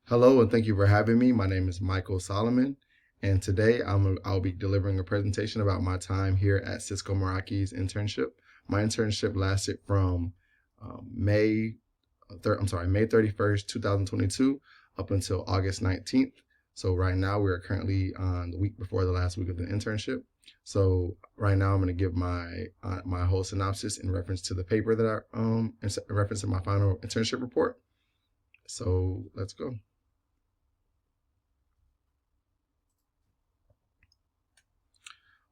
Hello and thank you for having me. My name is Michael Solomon, and today I'll be delivering a presentation about my time here at Cisco Meraki's internship. My internship lasted from May 31st, 2022, up until August 19th. So right now we are currently on the week before the last week of the internship. So right now I'm going to give my whole synopsis in reference to the paper that in reference to my final internship report. So let's go.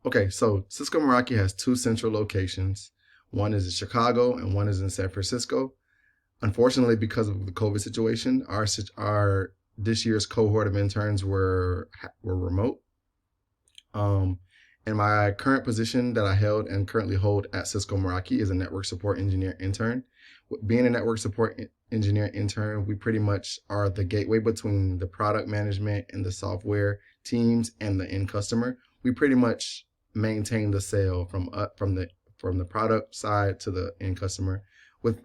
Okay, so Cisco Meraki has two central locations. One is in Chicago and one is in San Francisco. Unfortunately, because of the COVID situation, our this year's cohort of interns were remote. Um, and my current position that I held and currently hold at Cisco Meraki is a network support engineer intern. Being a network support engineer intern, we pretty much are the gateway between the product management and the software teams and the end customer. We pretty much maintain the sale from the product side to the end customer with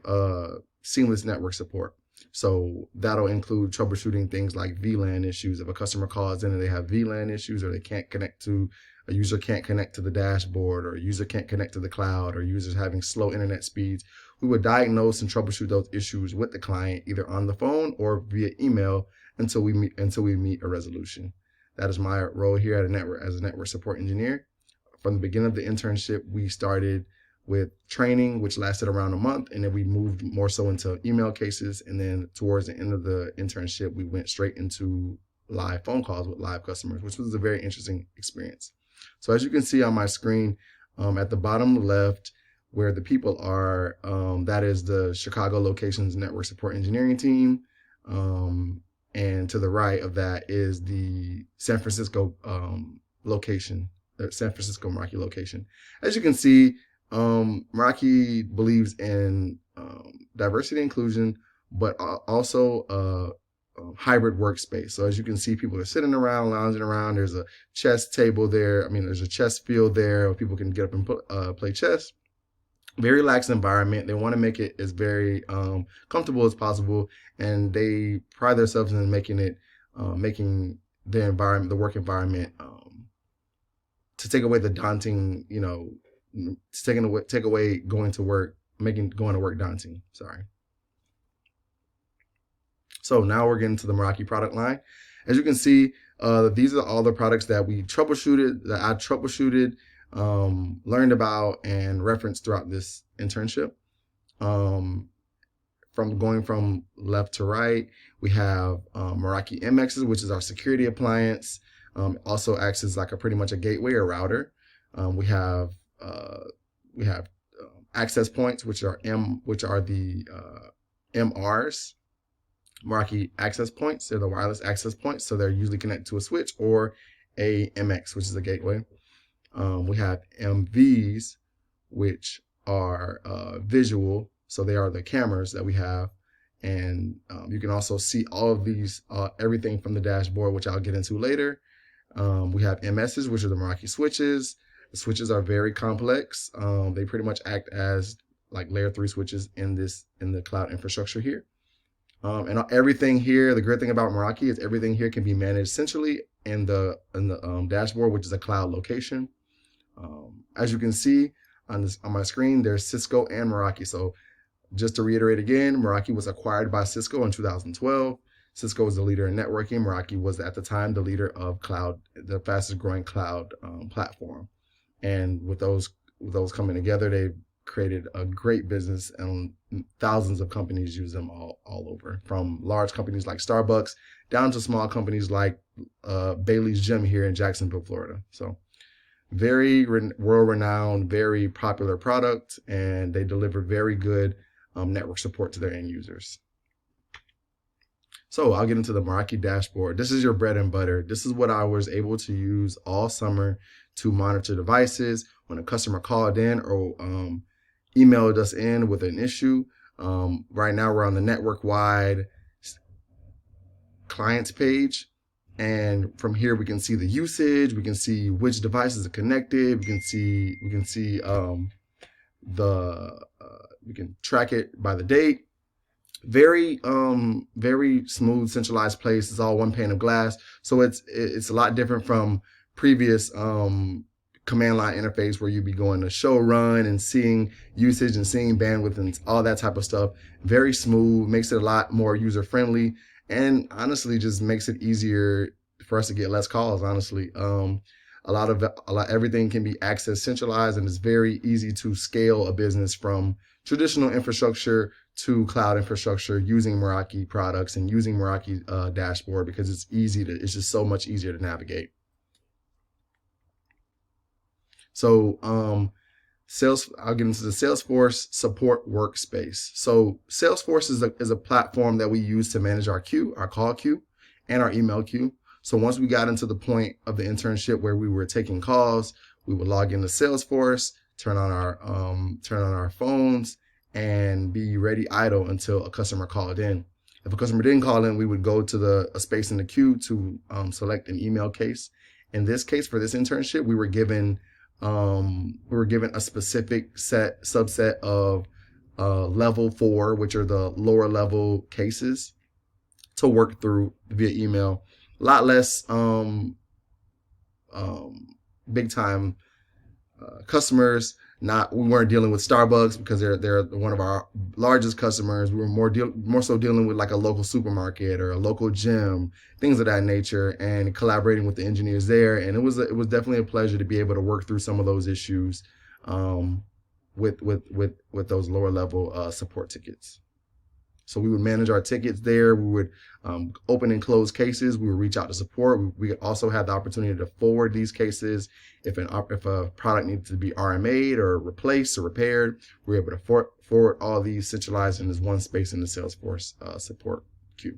seamless network support. So that'll include troubleshooting things like VLAN issues. If a customer calls in and they have VLAN issues, or a user can't connect to the dashboard, or a user can't connect to the cloud, or users having slow internet speeds, we would diagnose and troubleshoot those issues with the client, either on the phone or via email, until we meet a resolution. That is my role here as a network support engineer. From the beginning of the internship, we started with training, which lasted around a month, and then we moved more so into email cases. And then towards the end of the internship, we went straight into live phone calls with live customers, which was a very interesting experience. So as you can see on my screen, at the bottom left, where the people are, that is the Chicago location's network support engineering team. And to the right of that is the San Francisco location, the San Francisco Meraki location. As you can see, Meraki believes in diversity inclusion, but also hybrid workspace. So as you can see, people are sitting around, lounging around. There's a chess table there. There's a chess field there where people can get up and play chess. Very relaxed environment. They want to make it as very comfortable as possible, and they pride themselves in making the work environment, to take away the daunting, take away going to work, making going to work daunting. Sorry. So now we're getting to the Meraki product line. As you can see, these are all the products that I troubleshooted, learned about, and referenced throughout this internship. From left to right, we have Meraki MXs, which is our security appliance. Also acts as like pretty much a gateway or router. We have access points, which are the MRs. Meraki access points. They're the wireless access points, so they're usually connected to a switch or a MX, which is a gateway. We have MVs, which are visual, so they are the cameras that we have, and you can also see all of these, everything from the dashboard, which I'll get into later. We have MSs, which are the Meraki switches. The switches are very complex. They pretty much act as like layer 3 switches in the cloud infrastructure here. And everything here, the great thing about Meraki is everything here can be managed centrally in the dashboard, which is a cloud location. As you can see on my screen, there's Cisco and Meraki. So just to reiterate again, Meraki was acquired by Cisco in 2012. Cisco was the leader in networking. Meraki was at the time the leader of cloud, the fastest growing cloud platform. And with those coming together, they've created a great business, and thousands of companies use them all over, from large companies like Starbucks down to small companies like Bailey's Gym here in Jacksonville, Florida. So very world-renowned, very popular product, and they deliver very good network support to their end users. So I'll get into the Meraki dashboard. This is your bread and butter. This is what I was able to use all summer to monitor devices. When a customer called in or emailed us in with an issue. Right now we're on the network-wide clients page, and from here we can see the usage. We can see which devices are connected. We can track it by the date. very smooth, centralized place. It's all one pane of glass, so it's a lot different from previous command line interface where you'd be going to show run and seeing usage and seeing bandwidth and all that type of stuff. Very smooth, makes it a lot more user friendly, and honestly just makes it easier for us to get less calls. Honestly, everything can be accessed centralized, and it's very easy to scale a business from traditional infrastructure to cloud infrastructure using Meraki products and using Meraki dashboard, because it's just so much easier to navigate. So I'll get into the Salesforce support workspace. So Salesforce is a platform that we use to manage our queue, our call queue, and our email queue. So once we got into the point of the internship where we were taking calls, we would log into Salesforce, turn on our phones, and be ready idle until a customer called in. If a customer didn't call in, we would go to a space in the queue to select an email case. In this case, for this internship, we were given a specific subset of level 4, which are the lower level cases, to work through via email. A lot less big time customers. We weren't dealing with Starbucks because they're one of our largest customers. We were more so dealing with like a local supermarket or a local gym, things of that nature, and collaborating with the engineers there. And it was definitely a pleasure to be able to work through some of those issues with those lower level support tickets. So we would manage our tickets there. We would open and close cases. We would reach out to support. We also had the opportunity to forward these cases. If a product needed to be RMA'd or replaced or repaired, we were able to forward all these centralized in this one space in the Salesforce support queue.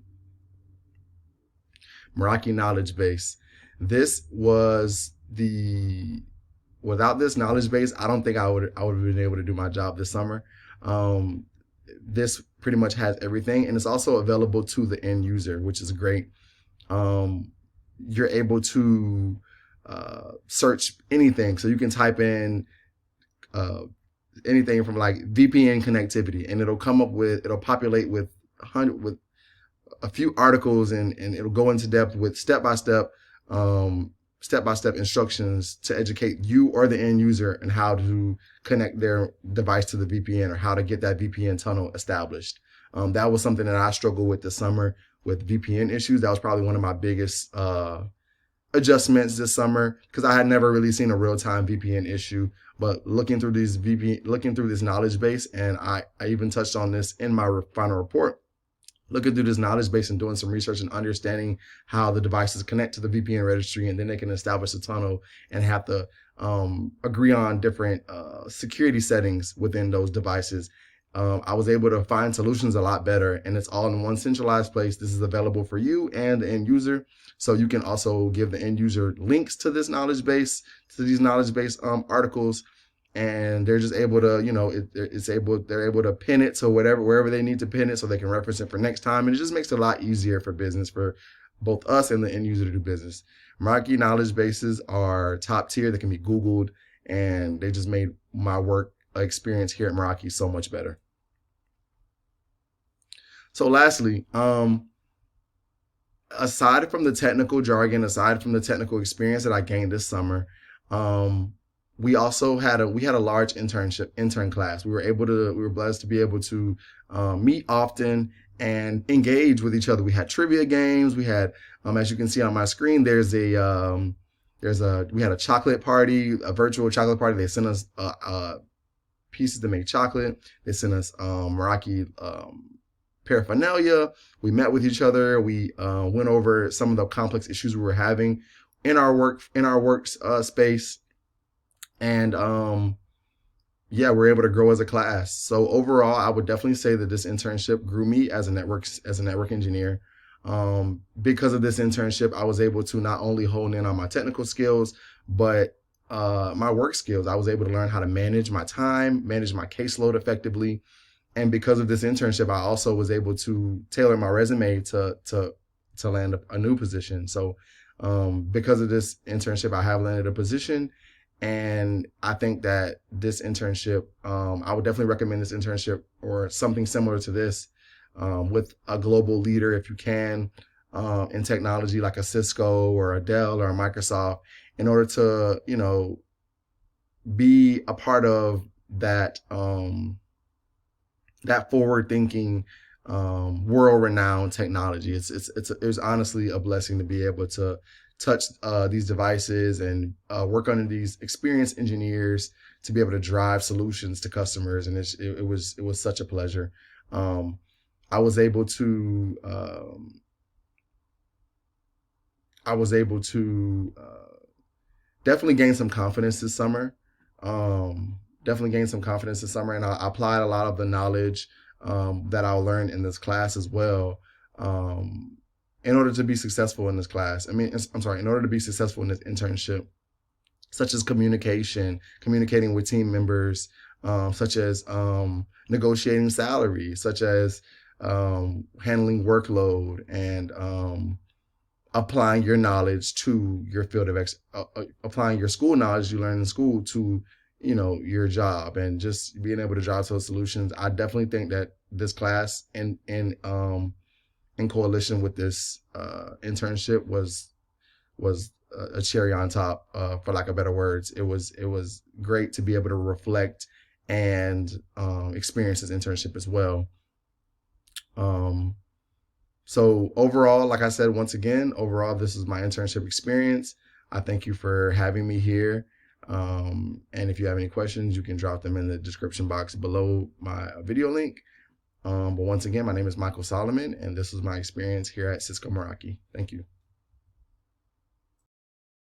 Meraki knowledge base. Without this knowledge base, I don't think I would have been able to do my job this summer. This pretty much has everything, and it's also available to the end user, which is great. You're able to search anything, so you can type in anything from like VPN connectivity, and it'll populate with a few articles, and it'll go into depth with step-by-step instructions to educate you or the end user and how to connect their device to the VPN or how to get that VPN tunnel established. That was something that I struggled with this summer with VPN issues. That was probably one of my biggest adjustments this summer, because I had never really seen a real-time VPN issue. But looking through this knowledge base, and I even touched on this in my final report, looking through this knowledge base and doing some research and understanding how the devices connect to the VPN registry, and then they can establish a tunnel and have to agree on different security settings within those devices. I was able to find solutions a lot better, and it's all in one centralized place. This is available for you and the end user. So you can also give the end user links to this knowledge base, to these knowledge base articles, and they're just able to, they're able to pin it to wherever they need to pin it so they can reference it for next time. And it just makes it a lot easier for business, for both us and the end user to do business. Meraki knowledge bases are top tier. They can be Googled, and they just made my work experience here at Meraki so much better. So lastly, aside from the technical jargon, aside from the technical experience that I gained this summer, we also had a large intern class. We were blessed to be able to meet often and engage with each other. We had trivia games. We had, as you can see on my screen, we had a chocolate party, a virtual chocolate party. They sent us pieces to make chocolate. They sent us Meraki paraphernalia. We met with each other. We went over some of the complex issues we were having in our work space. And we're able to grow as a class. So overall, I would definitely say that this internship grew me as a network engineer. Because of this internship, I was able to not only hone in on my technical skills, but my work skills. I was able to learn how to manage my time, manage my caseload effectively. And because of this internship, I also was able to tailor my resume to land a new position. So because of this internship, I have landed a position. And I think that this internship, I would definitely recommend this internship or something similar to this with a global leader if you can in technology like a Cisco or a Dell or a Microsoft in order to, be a part of that forward thinking, world renowned technology. It was honestly a blessing to be able to touch these devices and work under these experienced engineers to be able to drive solutions to customers, and it was such a pleasure. Um, I was able to definitely gain some confidence this summer. Definitely gained some confidence this summer, and I applied a lot of the knowledge that I'll learn in this class as well. In order to be successful in this class, I'm sorry, in order to be successful in this internship, such as communicating with team members, such as negotiating salary, such as handling workload, and applying your knowledge to your field of applying your school knowledge you learn in school to your job, and just being able to drive those solutions. I definitely think that this class in coalition with this internship was a cherry on top, for lack of better words. It was great to be able to reflect and experience this internship as well. um so overall, like I said, once again, overall, this is my internship experience. I thank you for having me here. And if you have any questions, you can drop them in the description box below my video link. But once again, my name is Michael Solomon, and this was my experience here at Cisco Meraki. Thank you.